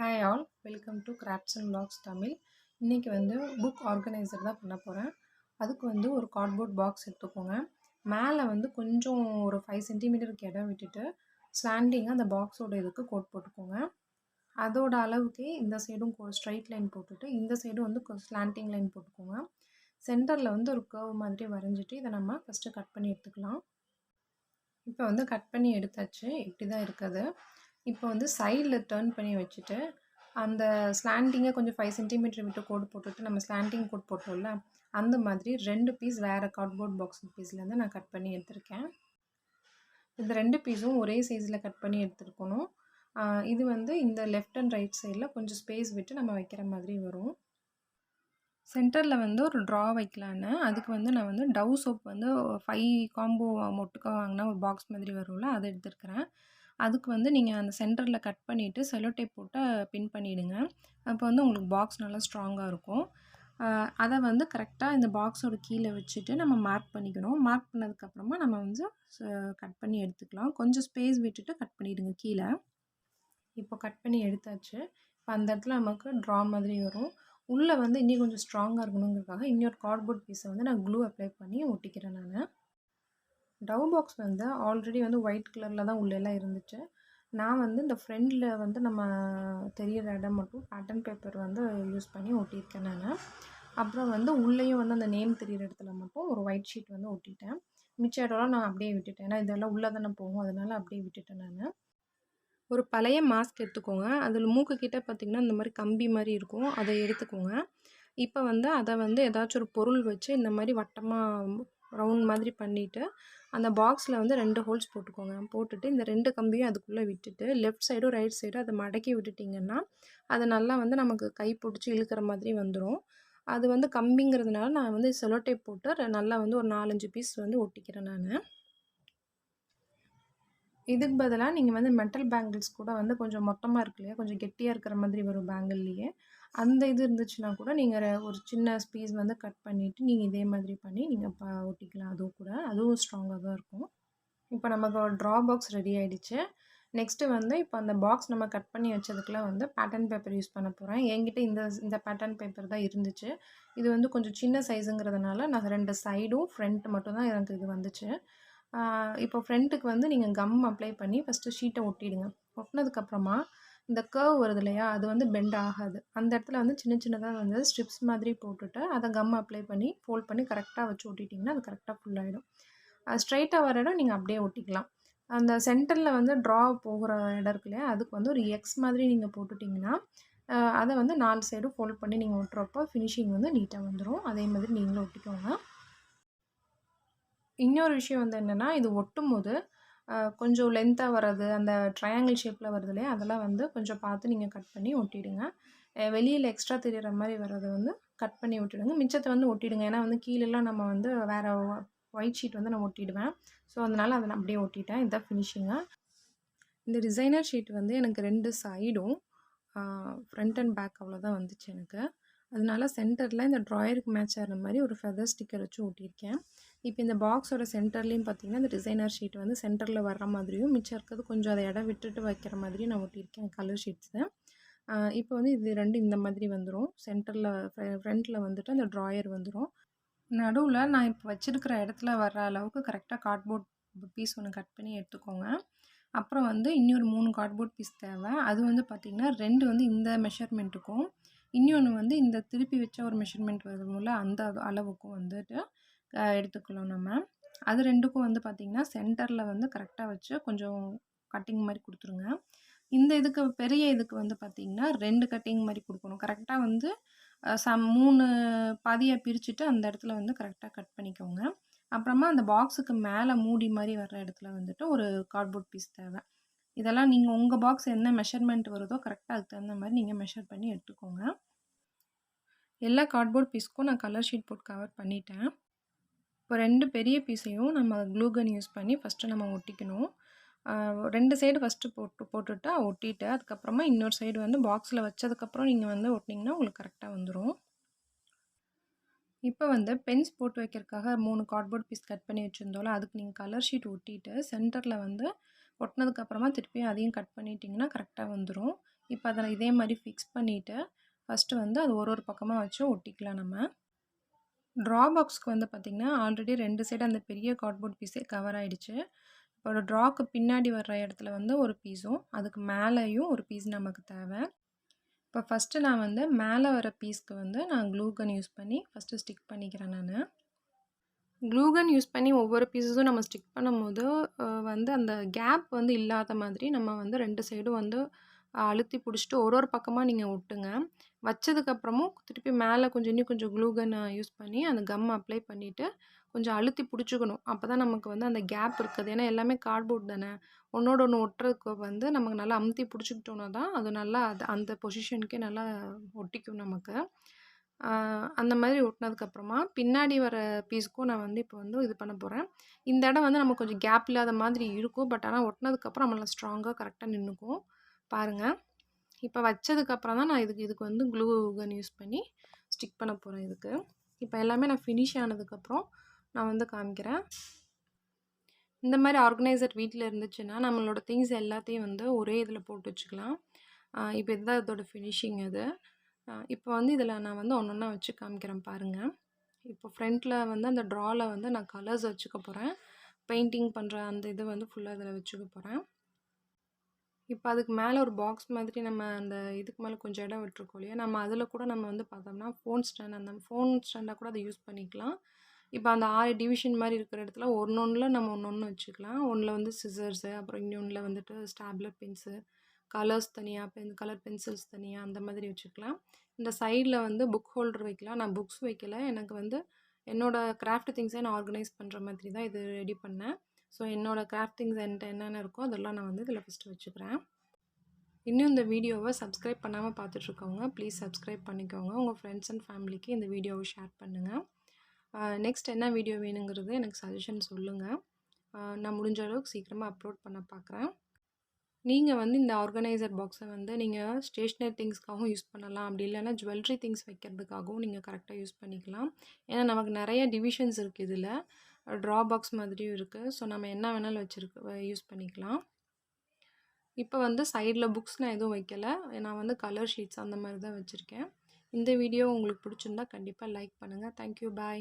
Hi all, welcome to crafts and vlogs Tamil. இன்றைக்கி வந்து book organiser தான் பண்ண போகிறேன். அதுக்கு வந்து ஒரு கார்ட்போர்ட் பாக்ஸ் எடுத்துக்கோங்க. மேலே வந்து கொஞ்சம் ஒரு 5 சென்டிமீட்டருக்கு இடம் விட்டுட்டு ஸ்லாண்டிங்காக அந்த பாக்ஸோட இதுக்கு கோட் போட்டுக்கோங்க. அதோட அளவுக்கு இந்த சைடும் ஸ்ட்ரைட் லைன் போட்டுட்டு இந்த சைடும் வந்து ஸ்லாண்டிங் லைன் போட்டுக்கோங்க. சென்டரில் வந்து ஒரு கர்வ் மாதிரி வரைஞ்சிட்டு இதை நம்ம ஃபஸ்ட்டு கட் பண்ணி எடுத்துக்கலாம். இப்போ வந்து கட் பண்ணி எடுத்தாச்சு. இப்படி தான் இருக்குது. இப்போ வந்து சைடில் டர்ன் பண்ணி வச்சுட்டு அந்த ஸ்லாண்டிங்கை கொஞ்சம் 5 சென்டிமீட்டர் விட்டு கோடு போட்டுட்டு நம்ம ஸ்லாண்டிங் கோட் போட்டோம்ல, அந்த மாதிரி 2 பீஸ் வேறு கார்ட்போர்ட் பாக்ஸ் பீஸ்லேருந்து நான் கட் பண்ணி எடுத்திருக்கேன். இந்த 2 பீஸும் ஒரே சைஸில் கட் பண்ணி எடுத்துருக்கணும். இது வந்து இந்த லெஃப்ட் அண்ட் ரைட் சைடில் கொஞ்சம் ஸ்பேஸ் விட்டு நம்ம வைக்கிற மாதிரி வரும். சென்டரில் வந்து ஒரு ட்ரா வைக்கலான்னு அதுக்கு வந்து நான் வந்து டவ் சோப் வந்து 5 காம்போ மொட்டுக்காக வாங்கினா ஒரு பாக்ஸ் மாதிரி வரும்ல, அதை எடுத்துருக்கிறேன். அதுக்கு வந்து நீங்கள் அந்த சென்டரில் கட் பண்ணிவிட்டு செல்லோ டேப் போட்டு பின் பண்ணிவிடுங்க. அப்போ வந்து உங்களுக்கு பாக்ஸ் நல்லா ஸ்ட்ராங்காக இருக்கும். அதை வந்து கரெக்டாக இந்த பாக்ஸோட கீழே வச்சுட்டு நம்ம மார்க் பண்ணிக்கணும். மார்க் பண்ணதுக்கப்புறமா நம்ம வந்து கட் பண்ணி எடுத்துக்கலாம். கொஞ்சம் ஸ்பேஸ் விட்டுட்டு கட் பண்ணிவிடுங்க கீழே. இப்போ கட் பண்ணி எடுத்தாச்சு. இப்போ அந்த இடத்துல நமக்கு ட்ரா மாதிரி வரும். உள்ளே வந்து இன்னும் கொஞ்சம் ஸ்ட்ராங்காக இருக்கணுங்கிறதுக்காக இன்னொரு கார்ட்போர்ட் பீஸை வந்து நான் க்ளூ அப்ளை பண்ணி ஒட்டிக்கிறேன். நான் டவ் பாக்ஸ் வந்து ஆல்ரெடி வந்து ஒயிட் கலரில் தான் உள்ளெல்லாம் இருந்துச்சு. நான் வந்து இந்த ஃப்ரெண்டில் வந்து நம்ம தெரியிற இடம் மட்டும் பேட்டர்ன் பேப்பர் வந்து யூஸ் பண்ணி ஒட்டியிருக்கேன் நான். அப்புறம் வந்து உள்ளேயும் வந்து அந்த நேம் தெரியிற இடத்துல மட்டும் ஒரு ஒயிட் ஷீட் வந்து ஒட்டிட்டேன். மிச்ச இடம்லாம் நான் அப்படியே விட்டுட்டேன். ஏன்னா இதெல்லாம் உள்ளே தானே போகும், அதனால் அப்படியே விட்டுட்டேன் நான். ஒரு பழைய மாஸ்க் எடுத்துக்கோங்க. அதில் மூக்கு கிட்ட பார்த்திங்கன்னா இந்த மாதிரி கம்பி மாதிரி இருக்கும், அதை எடுத்துக்கோங்க. இப்போ வந்து அதை வந்து ஏதாச்சும் ஒரு பொருள் வச்சு இந்த மாதிரி வட்டமாக ரவுண்ட் மாதிரி பண்ணிவிட்டு அந்த பாக்ஸில் வந்து 2 ஹோல்ஸ் போட்டுக்கோங்க. போட்டுட்டு இந்த 2 கம்பியும் அதுக்குள்ளே விட்டுட்டு லெஃப்ட் சைடும் ரைட் சைடும் அதை மடக்கி விட்டுட்டிங்கன்னா அது நல்லா வந்து நமக்கு கை பிடிச்சி இழுக்கிற மாதிரி வந்துடும். அது வந்து கம்பிங்கிறதுனால நான் வந்து செல்லோ டேப் போட்டு நல்லா வந்து ஒரு 4-5 பீஸ் வந்து ஒட்டிக்கிறேன் நான். இதுக்கு பதிலாக நீங்கள் வந்து மெட்டல் பேங்கிள்ஸ் கூட வந்து கொஞ்சம் மொத்தமாக இருக்கு இல்லையா, கொஞ்சம் கெட்டியாக இருக்கிற மாதிரி வரும் பேங்கிள்லேயே, அந்த இது இருந்துச்சுன்னா கூட நீங்கள் ஒரு சின்ன பீஸ் வந்து கட் பண்ணிவிட்டு நீங்கள் இதே மாதிரி பண்ணி நீங்கள் ஒட்டிக்கலாம். அதுவும் கூட அதுவும் ஸ்ட்ராங்காக தான் இருக்கும். இப்போ நமக்கு ஒரு ட்ரா பாக்ஸ் ரெடி ஆகிடுச்சு. நெக்ஸ்ட்டு வந்து இப்போ அந்த பாக்ஸ் நம்ம கட் பண்ணி வச்சதுக்குலாம் வந்து பேட்டர்ன் பேப்பர் யூஸ் பண்ண போகிறேன். என்கிட்ட இந்த பேட்டர்ன் பேப்பர் தான் இருந்துச்சு. இது வந்து கொஞ்சம் சின்ன சைஸுங்கிறதுனால நான் 2 சைடும் ஃப்ரண்ட் மட்டும் தான் எனக்கு இது வந்துச்சு. இப்போ ஃப்ரண்ட்டுக்கு வந்து நீங்கள் கம் அப்ளை பண்ணி ஃபஸ்ட்டு ஷீட்டை ஒட்டிடுங்க. ஒட்டினதுக்கப்புறமா இந்த கர்வ் வருது இல்லையா, அது வந்து பெண்ட் ஆகாது. அந்த இடத்துல வந்து சின்ன சின்னதாக வந்து ஸ்ட்ரிப்ஸ் மாதிரி போட்டுட்டு அதை கம் அப்ளை பண்ணி ஃபோல்ட் பண்ணி கரெக்டாக வச்சு ஒட்டிட்டிங்கன்னா அது கரெக்டாக ஃபுல்லாகிடும். அது ஸ்ட்ரைட்டாக வர இடம் நீங்கள் அப்படியே ஒட்டிக்கலாம். அந்த சென்டரில் வந்து ட்ரா போகிற இடம் இருக்கு இல்லையா, அதுக்கு வந்து ஒரு எக்ஸ் மாதிரி நீங்கள் போட்டுட்டிங்கன்னா அதை வந்து 4 சைடும் ஃபோல்ட் பண்ணி நீங்கள் ஒட்டுறப்போ ஃபினிஷிங் வந்து நீட்டாக வந்துடும். அதே மாதிரி நீங்களும் ஒட்டிக்கோங்க. இன்னொரு விஷயம் வந்து என்னென்னா, இது ஒட்டும்போது கொஞ்சம் லென்த்தாக வர்றது, அந்த ட்ரையாங்கிள் ஷேப்பில் வருது இல்லையா, அதெல்லாம் வந்து கொஞ்சம் பார்த்து நீங்கள் கட் பண்ணி ஒட்டிடுங்க. வெளியில் எக்ஸ்ட்ரா தெரிகிற மாதிரி வர்றதை வந்து கட் பண்ணி ஒட்டிடுங்க. மிச்சத்தை வந்து ஒட்டிடுங்க. ஏன்னா வந்து கீழெல்லாம் நம்ம வந்து வேறு ஒயிட் ஷீட் வந்து நான் ஒட்டிடுவேன். ஸோ அதனால் அதை நான் அப்படியே ஒட்டிட்டேன். இதுதான் ஃபினிஷிங்காக. இந்த டிசைனர் ஷீட் வந்து எனக்கு 2 சைடும் ஃப்ரண்ட் அண்ட் பேக் அவ்வளோதான் வந்துச்சு எனக்கு. அதனால சென்டரில் இந்த ட்ராயருக்கு மேட்ச் ஆகிற மாதிரி ஒரு ஃபெதர் ஸ்டிக்கர் வச்சு ஒட்டியிருக்கேன். இப்போ இந்த பாக்ஸோட சென்டர்லேயும் பார்த்திங்கன்னா இந்த டிசைனர் ஷீட் வந்து சென்டரில் வர்ற மாதிரியும் மிச்சம் இருக்கிறது கொஞ்சம் அதை இடம் விட்டுட்டு வைக்கிற மாதிரியும் நான் ஒட்டியிருக்கேன் கலர் ஷீட்ஸு. இப்போ வந்து இது 2 இந்த மாதிரி வந்துடும். சென்டரில் ஃப்ரண்ட்டில் வந்துட்டு அந்த ட்ராயர் வந்துடும். நடுவில் நான் இப்போ வச்சுருக்கிற இடத்துல வர்ற அளவுக்கு கரெக்டாக கார்ட்போர்ட் பீஸ் ஒன்று கட் பண்ணி எடுத்துக்கோங்க. அப்புறம் வந்து இன்னொரு 3 கார்ட்போர்ட் பீஸ் தேவை. அது வந்து பார்த்திங்கன்னா 2 வந்து இந்த மெஷர்மெண்ட்டுக்கும் இன்னொன்று வந்து இந்த திருப்பி வச்ச ஒரு மெஷர்மெண்ட் வருதுல அந்த அளவுக்கும் வந்துட்டு எடுத்துக்கலாம் நம்ம. அது 2க்கும் வந்து பார்த்திங்கன்னா சென்டரில் வந்து கரெக்டாக வச்சு கொஞ்சம் கட்டிங் மாதிரி கொடுத்துருங்க. இந்த இதுக்கு பெரிய இதுக்கு வந்து பார்த்திங்கன்னா 2 கட்டிங் மாதிரி கொடுக்கணும். கரெக்டாக வந்து 3 பாதியாக பிரிச்சுட்டு அந்த இடத்துல வந்து கரெக்டாக கட் பண்ணிக்கோங்க. அப்புறமா அந்த பாக்ஸுக்கு மேலே மூடி மாதிரி வர்ற இடத்துல வந்துட்டு ஒரு கார்ட்போர்ட் பீஸ் தேவை. இதெல்லாம் நீங்கள் உங்கள் பாக்ஸ் என்ன மெஷர்மெண்ட் வருதோ கரெக்டாக அதுக்கு தகுந்த மாதிரி நீங்கள் மெஷர் பண்ணி எடுத்துக்கோங்க. எல்லா கார்ட்போர்ட் பீஸ்க்கும் நான் கலர் ஷீட் போட்டு கவர் பண்ணிட்டேன். இப்போ 2 பெரிய பீஸையும் நம்ம க்ளூ கன் யூஸ் பண்ணி ஃபஸ்ட்டு நம்ம ஒட்டிக்கணும். 2 சைடு ஃபஸ்ட்டு போட்டுட்டு ஒட்டிட்டு அதுக்கப்புறமா இன்னொரு சைடு வந்து பாக்ஸில் வச்சதுக்கப்புறம் நீங்கள் வந்து ஒட்டினீங்கன்னா உங்களுக்கு கரெக்டாக வந்துடும். இப்போ வந்து பென்ஸ் போட்டு வைக்கிறதுக்காக 3 கார்ட்போர்ட் பீஸ் கட் பண்ணி வச்சுருந்தோம்ல, அதுக்கு நீங்கள் கலர் ஷீட் ஒட்டிட்டு சென்டரில் வந்து ஒட்டினதுக்கப்புறமா திருப்பியும் அதையும் கட் பண்ணிட்டிங்கன்னா கரெக்டாக வந்துடும். இப்போ அத இதே மாரி ஃபிக்ஸ் பண்ணிவிட்டு ஃபஸ்ட்டு வந்து அது ஒரு பக்கமாக வச்சு ஒட்டிக்கலாம் நம்ம. ட்ரா பாக்ஸ்க்கு வந்து பார்த்திங்கன்னா ஆல்ரெடி 2 சைடு அந்த பெரிய கார்ட்போர்ட் பீஸே கவர் ஆகிடுச்சு. இப்போ ட்ராக்கு பின்னாடி வர்ற இடத்துல வந்து ஒரு பீஸும் அதுக்கு மேலேயும் ஒரு பீஸ் நமக்கு தேவை. இப்போ ஃபஸ்ட்டு நான் வந்து மேலே வர பீஸ்க்கு வந்து நான் க்ளூ கன் யூஸ் பண்ணி ஃபஸ்ட்டு ஸ்டிக் பண்ணிக்கிறேன் நான். க்ளூ கன் யூஸ் பண்ணி ஒவ்வொரு பீஸஸும் நம்ம ஸ்டிக் பண்ணும்போது வந்து அந்த கேப் வந்து இல்லாத மாதிரி நம்ம வந்து 2 சைடும் வந்து அழுத்தி பிடிச்சிட்டு ஒரு பக்கமாக நீங்கள் ஒட்டுங்க. வச்சதுக்கப்புறமும் திருப்பி மேலே இன்னும் கொஞ்சம் க்ளூ கன் யூஸ் பண்ணி அந்த கம் அப்ளை பண்ணிவிட்டு கொஞ்சம் அழுத்தி பிடிச்சிக்கணும். அப்போ தான் நமக்கு வந்து அந்த கேப் இருக்காது. ஏன்னா எல்லாமே கார்ட்போர்ட் தானே, ஒன்றோட ஒன்று ஒட்டுறதுக்கு வந்து நமக்கு நல்லா அமுத்தி பிடிச்சிக்கிட்டோன்னா தான் அது நல்லா அந்த பொசிஷனுக்கே நல்லா ஒட்டிக்கும் நமக்கு. அந்த மாதிரி ஒட்டினதுக்கப்புறமா பின்னாடி வர பீஸுக்கும் நான் வந்து இப்போ வந்து இது பண்ண போகிறேன். இந்த இடம் வந்து நமக்கு கொஞ்சம் கேப் இல்லாத மாதிரி இருக்கும். பட் ஆனால் ஒட்டினதுக்கப்புறம் நம்மள ஸ்ட்ராங்காக கரெக்டாக நின்றுக்கும் பாருங்கள். இப்போ வச்சதுக்கப்புறம் தான் நான் இதுக்கு வந்து க்ளூ கன் யூஸ் பண்ணி ஸ்டிக் பண்ண போகிறேன் இதுக்கு. இப்போ எல்லாமே நான் ஃபினிஷ் ஆனதுக்கப்புறம் நான் வந்து காமிக்கிறேன். இந்த மாதிரி ஆர்கனைசர் வீட்டில் இருந்துச்சுன்னா நம்மளோட திங்ஸ் எல்லாத்தையும் வந்து ஒரே இதில் போட்டு வச்சுக்கலாம். இப்போ இதுதான் இதோட ஃபினிஷிங் இது. இப்போ வந்து இதில் நான் வந்து ஒன்றா வச்சு காமிக்கிறேன் பாருங்கள். இப்போ ஃப்ரண்ட்டில் வந்து அந்த ட்ராவில் வந்து நான் கலர்ஸ் வச்சுக்க போகிறேன். பெயிண்டிங் பண்ணுற அந்த இது வந்து ஃபுல்லாக இதில் வச்சுக்க போகிறேன். இப்போ அதுக்கு மேலே ஒரு பாக்ஸ் மாதிரி நம்ம அந்த இதுக்கு மேலே கொஞ்சம் இடம் விட்டுருக்கோம் இல்லையா, நம்ம அதில் கூட நம்ம வந்து பார்த்தோம்னா ஃபோன் ஸ்டாண்ட், அந்த ஃபோன் ஸ்டாண்டாக கூட அதை யூஸ் பண்ணிக்கலாம். இப்போ அந்த 6 டிவிஷன் மாதிரி இருக்கிற இடத்துல ஒன்னொன்றில் நம்ம ஒன்று வச்சுக்கலாம். ஒன்றில் வந்து சிசர்ஸு, அப்புறம் இன்னொன்றில் வந்துட்டு ஸ்டாப்லர் பென்ஸு, கலர்ஸ் தனியாக, கலர் பென்சில்ஸ் தனியாக அந்த மாதிரி வச்சுக்கலாம். இந்த சைடில் வந்து புக் ஹோல்டர் வைக்கலாம். நான் புக்ஸ் வைக்கல, எனக்கு வந்து என்னோடய கிராஃப்ட் திங்ஸை நான் ஆர்கனைஸ் பண்ணுற மாதிரி தான் இது ரெடி பண்ணேன். ஸோ என்னோடய கிராஃப்ட் திங்ஸ் என்கிட்ட என்னென்ன இருக்கோ அதெல்லாம் நான் வந்து இதில் ஃபஸ்ட்டு வச்சுக்கிறேன். இன்னும் இந்த வீடியோவை சப்ஸ்கிரைப் பண்ணாமல் பார்த்துட்ருக்கவங்க ப்ளீஸ் சப்ஸ்கிரைப் பண்ணிக்கோங்க. உங்கள் ஃப்ரெண்ட்ஸ் அண்ட் ஃபேமிலிக்கு இந்த வீடியோவை ஷேர் பண்ணுங்கள். நெக்ஸ்ட் என்ன வீடியோ வேணுங்கிறது எனக்கு சஜஷன் சொல்லுங்கள். நான் முடிஞ்ச அளவுக்கு சீக்கிரமாக அப்லோட் பண்ண பார்க்குறேன். நீங்கள் வந்து இந்த ஆர்கனைசர் பாக்ஸை வந்து நீங்கள் ஸ்டேஷ்னரி திங்ஸ்க்காகவும் யூஸ் பண்ணலாம். அப்படி இல்லைன்னா ஜுவல்லரி திங்ஸ் வைக்கிறதுக்காகவும் நீங்கள் கரெக்டாக யூஸ் பண்ணிக்கலாம். ஏன்னா நமக்கு நிறைய டிவிஷன்ஸ் இருக்குது இதில். ட்ரா பாக்ஸ் மாதிரியும் இருக்குது. ஸோ நம்ம என்ன வேணாலும் யூஸ் பண்ணிக்கலாம். இப்போ வந்து சைடில் புக்ஸ் நான் எதுவும் வைக்கலை. நான் வந்து கலர் ஷீட்ஸ் அந்த மாதிரி தான் வச்சுருக்கேன். இந்த வீடியோ உங்களுக்கு பிடிச்சிருந்தா கண்டிப்பாக லைக் பண்ணுங்கள். தேங்க்யூ, பாய்.